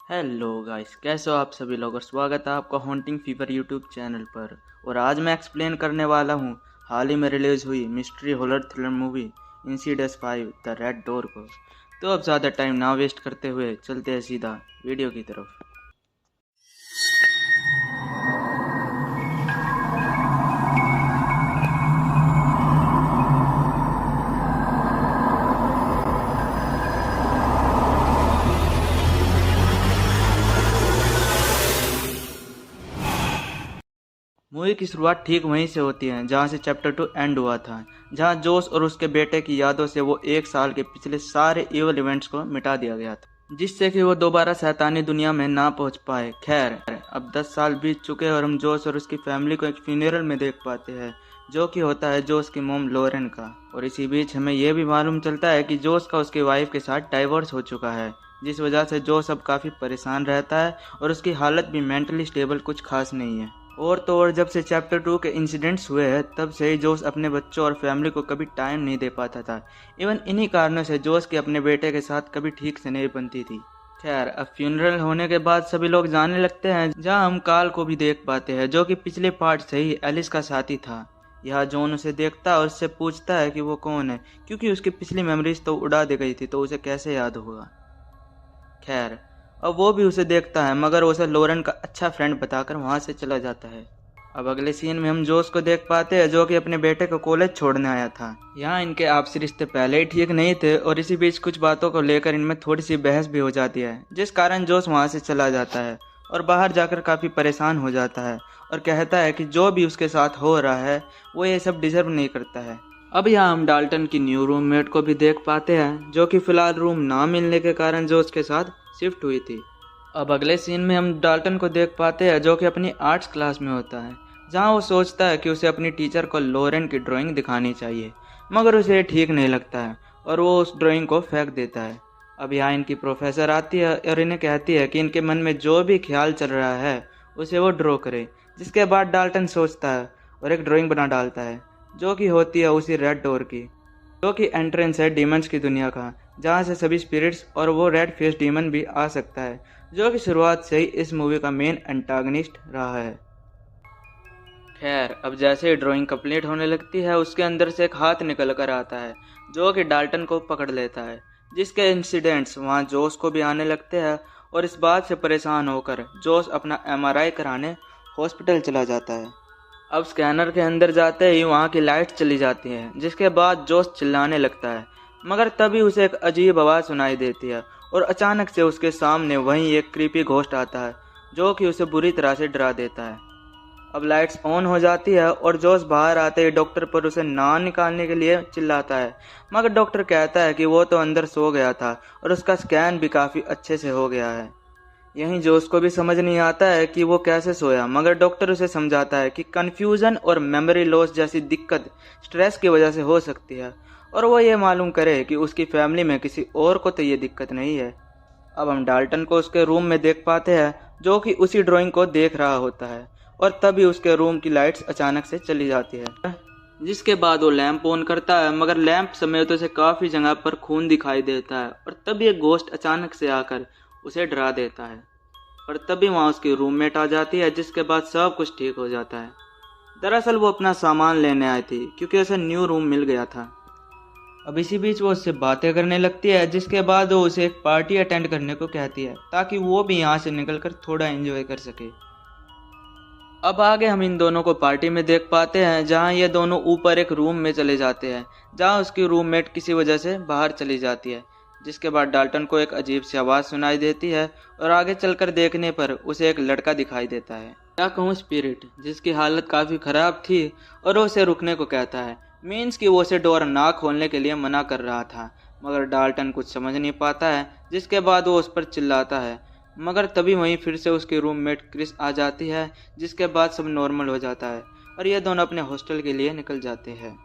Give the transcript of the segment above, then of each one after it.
Hello guys, कैसे हो आप सभी लोग। और स्वागत है आपका हॉन्टिंग फीवर यूट्यूब चैनल पर। और आज मैं एक्सप्लेन करने वाला हूँ हाल ही में रिलीज हुई mystery horror thriller movie Insidious 5 the red door को। तो अब ज़्यादा टाइम ना वेस्ट करते हुए चलते हैं सीधा वीडियो की तरफ। मूवी की शुरुआत ठीक वहीं से होती है जहां से चैप्टर 2 एंड हुआ था, जहां जोश और उसके बेटे की यादों से वो एक साल के पिछले सारे इवल इवेंट्स को मिटा दिया गया था, जिससे कि वो दोबारा शैतानी दुनिया में ना पहुंच पाए। खैर, अब 10 साल बीत चुके हैं और हम जोश और उसकी फैमिली को एक फ्यूनरल में देख पाते हैं, जो कि होता है जोश की मोम लोरेन का। और इसी बीच हमें यह भी मालूम चलता है कि जोश का उसकी वाइफ के साथ डाइवोर्स हो चुका है, जिस वजह से जोश अब काफ़ी परेशान रहता है और उसकी हालत भी मेंटली स्टेबल कुछ खास नहीं है। और तो और जब से चैप्टर 2 के इंसिडेंट्स हुए हैं तब से ही जोश अपने बच्चों और फैमिली को कभी टाइम नहीं दे पाता था। इवन इन्हीं कारणों से जोश की अपने बेटे के साथ कभी ठीक से नहीं बनती थी। खैर, अब फ्यूनरल होने के बाद सभी लोग जाने लगते हैं, जहां हम काल को भी देख पाते हैं, जो कि पिछले पार्ट से ही एलिस का साथी था। यह जॉन उसे देखता है और उससे पूछता है कि वो कौन है, क्योंकि उसकी पिछली मेमोरीज तो उड़ा दी गई थी, तो उसे कैसे याद होगा। खैर, अब वो भी उसे देखता है, मगर उसे लोरेन का अच्छा फ्रेंड बताकर वहां से चला जाता है। अब अगले सीन में हम जोश को देख पाते हैं, जो कि अपने बेटे को कॉलेज छोड़ने आया था। यहाँ इनके आपसी रिश्ते पहले ही ठीक नहीं थे और इसी बीच कुछ बातों को लेकर इनमें थोड़ी सी बहस भी हो जाती है, जिस कारण जोश वहां से चला जाता है और बाहर जाकर काफी परेशान हो जाता है और कहता है कि जो भी उसके साथ हो रहा है वो ये सब डिजर्व नहीं करता है। अब यहाँ हम डाल्टन की न्यू रूममेट को भी देख पाते हैं, जो कि फिलहाल रूम ना मिलने के कारण जोश के साथ शिफ्ट हुई थी। अब अगले सीन में हम डाल्टन को देख पाते हैं, जो कि अपनी आर्ट्स क्लास में होता है, जहां वो सोचता है कि उसे अपनी टीचर को लोरेन की ड्राइंग दिखानी चाहिए, मगर उसे ठीक नहीं लगता है और वो उस ड्राइंग को फेंक देता है। अब यहाँ इनकी प्रोफेसर आती है और इन्हें कहती है कि इनके मन में जो भी ख्याल चल रहा है उसे वो ड्रॉ करे, जिसके बाद डाल्टन सोचता है और एक ड्राइंग बना डालता है, जो कि होती है उसी रेड डोर की, जो कि एंट्रेंस है डीमंस की दुनिया का, जहाँ से सभी स्पिरिट्स और वो रेड फेस डीमन भी आ सकता है, जो कि शुरुआत से ही इस मूवी का मेन एंटागनिस्ट रहा है। खैर, अब जैसे ही ड्राइंग कंप्लीट होने लगती है, उसके अंदर से एक हाथ निकल कर आता है, जो कि डाल्टन को पकड़ लेता है, जिसके इंसिडेंट्स वहाँ जोश को भी आने लगते हैं। और इस बात से परेशान होकर जोश अपना एमआरआई कराने हॉस्पिटल चला जाता है। अब स्कैनर के अंदर जाते ही वहाँ की लाइट चली जाती है, जिसके बाद जोश चिल्लाने लगता है, मगर तभी उसे एक अजीब आवाज़ सुनाई देती है और अचानक से उसके सामने वहीं एक क्रीपी घोस्ट आता है, जो कि उसे बुरी तरह से डरा देता है। अब लाइट्स ऑन हो जाती है और जोश बाहर आते ही डॉक्टर पर उसे ना निकालने के लिए चिल्लाता है, मगर डॉक्टर कहता है कि वो तो अंदर सो गया था और उसका स्कैन भी काफ़ी अच्छे से हो गया है। यहीं जोश को भी समझ नहीं आता है कि वो कैसे सोया, मगर डॉक्टर उसे समझाता है कि कन्फ्यूजन और मेमोरी लॉस जैसी दिक्कत स्ट्रेस की वजह से हो सकती है, और वो ये मालूम करे कि उसकी फैमिली में किसी और को तो ये दिक्कत नहीं है। अब हम डाल्टन को उसके रूम में देख पाते हैं, जो कि उसी ड्राइंग को देख रहा होता है, और तभी उसके रूम की लाइट्स अचानक से चली जाती है, जिसके बाद वो लैंप ऑन करता है, मगर लैंप समेत उसे काफ़ी जगह पर खून दिखाई देता है। और तभी एक घोस्ट अचानक से आकर उसे डरा देता है और तभी वहाँ उसकी रूममेट आ जाती है, जिसके बाद सब कुछ ठीक हो जाता है। दरअसल वो अपना सामान लेने आई थी, क्योंकि उसे न्यू रूम मिल गया था। अब इसी बीच वो उससे बातें करने लगती है, जिसके बाद वो उसे एक पार्टी अटेंड करने को कहती है, ताकि वो भी यहाँ से निकलकर थोड़ा एंजॉय कर सके। अब आगे हम इन दोनों को पार्टी में देख पाते हैं, जहाँ ये दोनों ऊपर एक रूम में चले जाते हैं, जहाँ उसकी रूममेट किसी वजह से बाहर चली जाती है, जिसके बाद डाल्टन को एक अजीब सी आवाज़ सुनाई देती है और आगे चलकर देखने पर उसे एक लड़का दिखाई देता है, क्या कहूँ स्पिरिट, जिसकी हालत काफ़ी ख़राब थी, और वो उसे रुकने को कहता है। मीन्स कि वो उसे डोर ना खोलने के लिए मना कर रहा था, मगर डाल्टन कुछ समझ नहीं पाता है, जिसके बाद वो उस पर चिल्लाता है, मगर तभी वहीं फिर से उसकी रूममेट क्रिस आ जाती है, जिसके बाद सब नॉर्मल हो जाता है और ये दोनों अपने हॉस्टल के लिए निकल जाते हैं।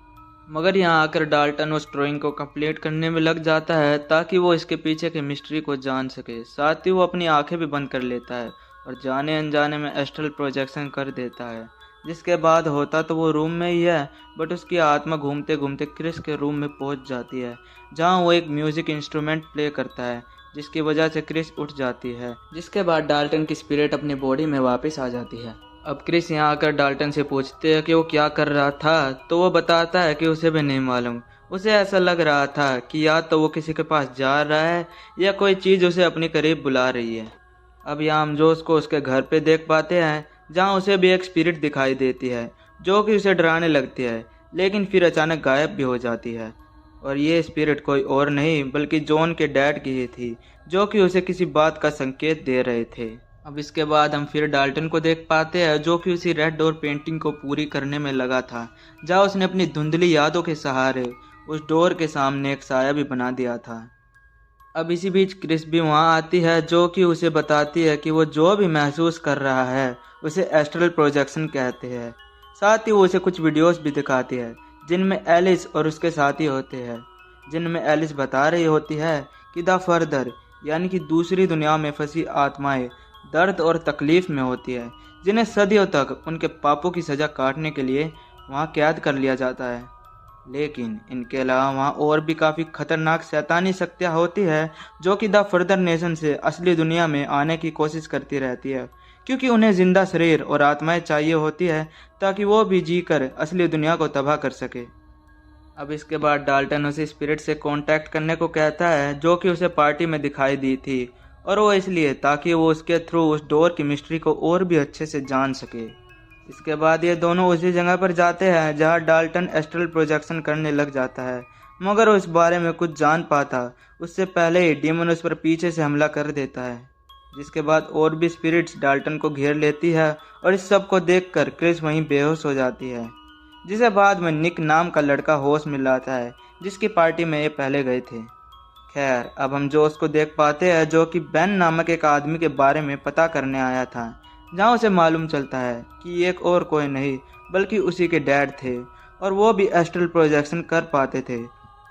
मगर यहाँ आकर डाल्टन उस ड्राइंग को कंप्लीट करने में लग जाता है, ताकि वो इसके पीछे के मिस्ट्री को जान सके। साथ ही वो अपनी आंखें भी बंद कर लेता है और जाने अनजाने में एस्ट्रल प्रोजेक्शन कर देता है, जिसके बाद होता तो वो रूम में ही है, बट उसकी आत्मा घूमते घूमते क्रिस के रूम में पहुंच जाती है, जहां वो एक म्यूजिक इंस्ट्रूमेंट प्ले करता है, जिसकी वजह से क्रिस उठ जाती है, जिसके बाद डाल्टन की स्पिरिट अपनी बॉडी में वापस आ जाती है। अब क्रिस यहाँ आकर डाल्टन से पूछते हैं कि वो क्या कर रहा था, तो वो बताता है कि उसे भी नहीं मालूम। उसे ऐसा लग रहा था कि या तो वो किसी के पास जा रहा है या कोई चीज़ उसे अपने करीब बुला रही है। अब यहाँ हम जोश को उसके घर पे देख पाते हैं, जहाँ उसे भी एक स्पिरिट दिखाई देती है जो कि उसे डराने लगती है, लेकिन फिर अचानक गायब भी हो जाती है। और ये स्पिरिट कोई और नहीं बल्कि जॉन के डैड की ही थी, जो कि उसे किसी बात का संकेत दे रहे थे। अब इसके बाद हम फिर डाल्टन को देख पाते हैं, जो कि उसी रेड डोर पेंटिंग को पूरी करने में लगा था, जहाँ उसने अपनी धुंधली यादों के सहारे उस डोर के सामने एक साया भी बना दिया था। अब इसी बीच क्रिस भी वहाँ आती है, जो कि उसे बताती है कि वो जो भी महसूस कर रहा है उसे एस्ट्रल प्रोजेक्शन कहते हैं। साथ ही वो उसे कुछ वीडियोस भी दिखाती है जिनमें एलिस और उसके साथी होते हैं, जिनमें एलिस बता रही होती है कि द फर्दर यानी कि दूसरी दुनिया में फंसी आत्माएं दर्द और तकलीफ में होती है, जिन्हें सदियों तक उनके पापों की सज़ा काटने के लिए वहाँ कैद कर लिया जाता है। लेकिन इनके अलावा वहाँ और भी काफ़ी खतरनाक शैतानी शक्तियाँ होती है, जो कि द फर्दर नेशन से असली दुनिया में आने की कोशिश करती रहती है, क्योंकि उन्हें जिंदा शरीर और आत्माएं चाहिए होती है ताकि वो भी जीकर असली दुनिया को तबाह कर सके। अब इसके बाद डाल्टन उसे स्पिरिट से कांटेक्ट करने को कहता है, जो कि उसे पार्टी में दिखाई दी थी, और वो इसलिए ताकि वो उसके थ्रू उस डोर की मिस्ट्री को और भी अच्छे से जान सके। इसके बाद ये दोनों उसी जगह पर जाते हैं जहाँ डाल्टन एस्ट्रल प्रोजेक्शन करने लग जाता है, मगर वो इस बारे में कुछ जान पाता उससे पहले ही डीमन उस पर पीछे से हमला कर देता है, जिसके बाद और भी स्पिरिट्स डाल्टन को घेर लेती है और इस सब को देखकर क्रिस वहीं बेहोश हो जाती है, जिसे बाद में निक नाम का लड़का होश मिल जाता है, जिसकी पार्टी में ये पहले गए थे। खैर, अब हम जोश को देख पाते हैं, जो कि बेन नामक एक आदमी के बारे में पता करने आया था, जहाँ उसे मालूम चलता है कि एक और कोई नहीं बल्कि उसी के डैड थे, और वो भी एस्ट्रल प्रोजेक्शन कर पाते थे।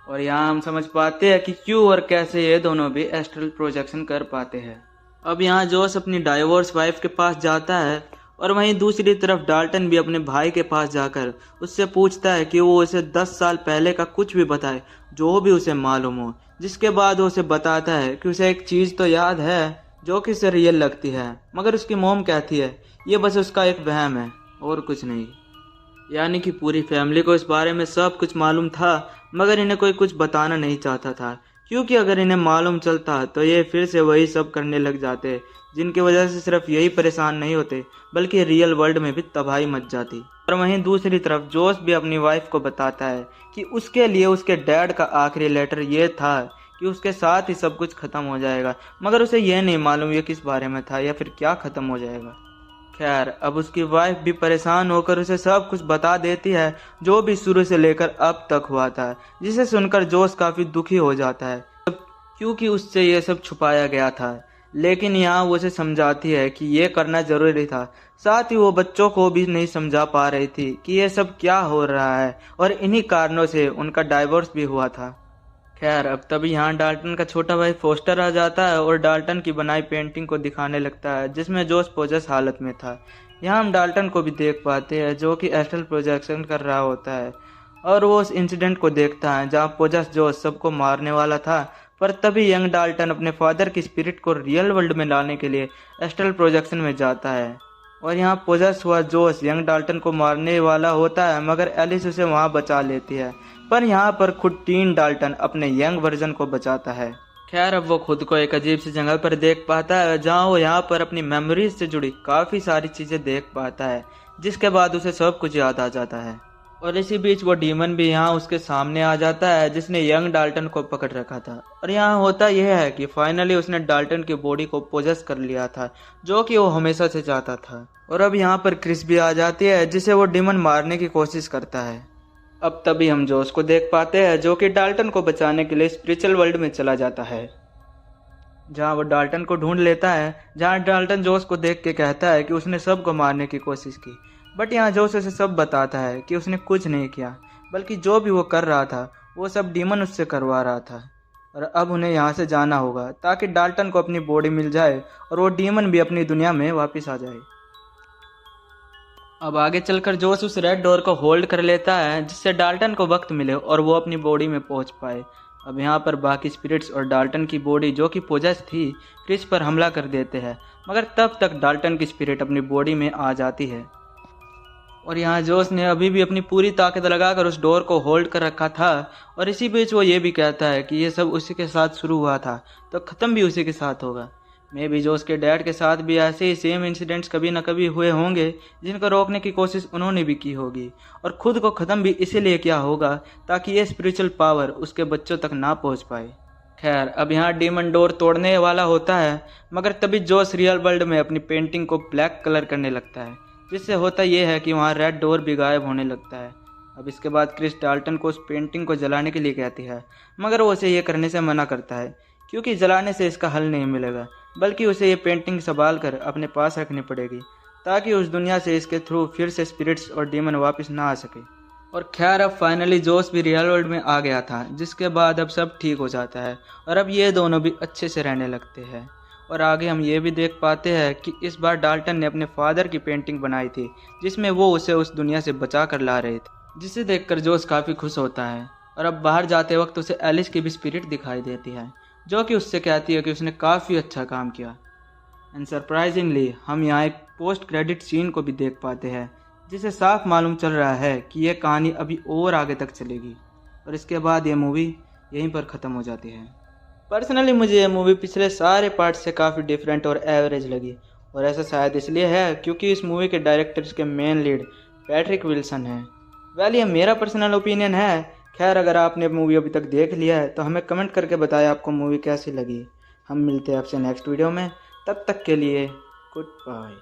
और यहाँ हम समझ पाते हैं कि क्यों और कैसे ये दोनों भी एस्ट्रल प्रोजेक्शन कर पाते हैं। अब यहाँ जोश अपनी डाइवोर्स वाइफ के पास जाता है, और वहीं दूसरी तरफ डाल्टन भी अपने भाई के पास जाकर उससे पूछता है कि वो उसे 10 साल पहले का कुछ भी बताए जो भी उसे मालूम हो, जिसके बाद वो उसे बताता है कि उसे एक चीज़ तो याद है जो कि उसे रियल लगती है, मगर उसकी मोम कहती है ये बस उसका एक वहम है और कुछ नहीं। यानी कि पूरी फैमिली को इस बारे में सब कुछ मालूम था, मगर इन्हें कोई कुछ बताना नहीं चाहता था, क्योंकि अगर इन्हें मालूम चलता तो ये फिर से वही सब करने लग जाते, जिनकी वजह से सिर्फ यही परेशान नहीं होते बल्कि रियल वर्ल्ड में भी तबाही मच जाती। और वहीं दूसरी तरफ जोश भी अपनी वाइफ को बताता है कि उसके लिए उसके डैड का आखिरी लेटर ये था कि उसके साथ ही सब कुछ खत्म हो जाएगा, मगर उसे यह नहीं मालूम ये किस बारे में था या फिर क्या खत्म हो जाएगा। खैर, अब उसकी वाइफ भी परेशान होकर उसे सब कुछ बता देती है जो भी शुरू से लेकर अब तक हुआ था, जिसे सुनकर जोश काफ़ी दुखी हो जाता है, क्योंकि उससे ये सब छुपाया गया था। लेकिन यहाँ वो उसे समझाती है कि ये करना ज़रूरी था, साथ ही वो बच्चों को भी नहीं समझा पा रही थी कि ये सब क्या हो रहा है, और इन्हीं कारणों से उनका डाइवोर्स भी हुआ था। खैर, अब तभी यहाँ डाल्टन का छोटा भाई फोस्टर आ जाता है और डाल्टन की बनाई पेंटिंग को दिखाने लगता है, जिसमें जोश पोजस हालत में था। यहाँ हम डाल्टन को भी देख पाते हैं, जो कि एस्ट्रल प्रोजेक्शन कर रहा होता है, और वो उस इंसिडेंट को देखता है जहाँ पोजस जोश सबको मारने वाला था। पर तभी यंग डाल्टन अपने फादर की स्पिरिट को रियल वर्ल्ड में लाने के लिए एस्ट्रल प्रोजेक्शन में जाता है, और यहाँ पोजेस हुआ जोश यंग डाल्टन को मारने वाला होता है, मगर एलिस उसे वहाँ बचा लेती है। पर यहाँ पर खुद टीन डाल्टन अपने यंग वर्जन को बचाता है। खैर, अब वो खुद को एक अजीब सी जगह पर देख पाता है, जहाँ वो यहाँ पर अपनी मेमोरीज से जुड़ी काफ़ी सारी चीज़ें देख पाता है, जिसके बाद उसे सब कुछ याद आ जाता है। और इसी बीच वो डीमन भी यहाँ उसके सामने आ जाता है, जिसने यंग डाल्टन को पकड़ रखा था। और यहाँ होता यह है कि फाइनली उसने डाल्टन की बॉडी को पोजेस कर लिया था, जो कि वो हमेशा से चाहता था। और अब यहाँ पर क्रिस भी आ जाती है, जिसे वो डीमन मारने की कोशिश करता है। अब तभी हम जोश को देख पाते हैं, जो कि डाल्टन को बचाने के लिए स्पिरिचुअल वर्ल्ड में चला जाता है, जहाँ वो डाल्टन को ढूंढ लेता है, जहाँ डाल्टन जोश को देख के कहता है कि उसने सबको मारने की कोशिश की। बट यहाँ जोश उसे सब बताता है कि उसने कुछ नहीं किया, बल्कि जो भी वो कर रहा था वो सब डीमन उससे करवा रहा था। और अब उन्हें यहाँ से जाना होगा ताकि डाल्टन को अपनी बॉडी मिल जाए और वो डीमन भी अपनी दुनिया में वापस आ जाए। अब आगे चलकर जोश उस रेड डोर को होल्ड कर लेता है, जिससे डाल्टन को वक्त मिले और वो अपनी बॉडी में पहुंच पाए। अब यहाँ पर बाकी स्पिरिट्स और डाल्टन की बॉडी जो कि पोजेस थी क्रिस पर हमला कर देते हैं, मगर तब तक डाल्टन की स्पिरिट अपनी बॉडी में आ जाती है और यहाँ जोस ने अभी भी अपनी पूरी ताकत लगाकर उस डोर को होल्ड कर रखा था और इसी बीच वो ये भी कहता है कि ये सब उसी के साथ शुरू हुआ था तो ख़त्म भी उसी के साथ होगा। मे भी जोस के डैड के साथ भी ऐसे ही सेम इंसिडेंट्स कभी न कभी हुए होंगे जिनको रोकने की कोशिश उन्होंने भी की होगी और खुद को ख़त्म भी इसीलिए किया होगा ताकि ये स्पिरिचुअल पावर उसके बच्चों तक ना पहुंच पाए। खैर अब यहाँ डीमन डोर तोड़ने वाला होता है, मगर तभी जोस रियल वर्ल्ड में अपनी पेंटिंग को ब्लैक कलर करने लगता है, जिससे होता यह है कि वहाँ रेड डोर भी गायब होने लगता है। अब इसके बाद क्रिस डाल्टन को उस पेंटिंग को जलाने के लिए कहती है, मगर वो उसे ये करने से मना करता है क्योंकि जलाने से इसका हल नहीं मिलेगा, बल्कि उसे ये पेंटिंग संभाल कर अपने पास रखनी पड़ेगी ताकि उस दुनिया से इसके थ्रू फिर से स्पिरिट्स और डीमन वापस ना आ सके। और खैर अब फाइनली जोस भी रियल वर्ल्ड में आ गया था, जिसके बाद अब सब ठीक हो जाता है और अब ये दोनों भी अच्छे से रहने लगते हैं। और आगे हम ये भी देख पाते हैं कि इस बार डाल्टन ने अपने फादर की पेंटिंग बनाई थी जिसमें वो उसे उस दुनिया से बचा कर ला रहे थे, जिसे देखकर जोस काफ़ी खुश होता है। और अब बाहर जाते वक्त उसे एलिस की भी स्पिरिट दिखाई देती है जो कि उससे कहती है कि उसने काफ़ी अच्छा काम किया। एंड सरप्राइजिंगली हम यहाँ एक पोस्ट क्रेडिट सीन को भी देख पाते हैं जिसे साफ मालूम चल रहा है कि यह कहानी अभी और आगे तक चलेगी और इसके बाद ये मूवी यहीं पर ख़त्म हो जाती है। पर्सनली मुझे ये मूवी पिछले सारे पार्ट से काफ़ी डिफरेंट और एवरेज लगी और ऐसा शायद इसलिए है क्योंकि इस मूवी के डायरेक्टर्स के मेन लीड पैट्रिक विल्सन है। वेल ये मेरा पर्सनल ओपिनियन है। खैर अगर आपने मूवी अभी तक देख लिया है तो हमें कमेंट करके बताएं आपको मूवी कैसी लगी। हम मिलते हैं आपसे नेक्स्ट वीडियो में, तब तक के लिए गुड बाय।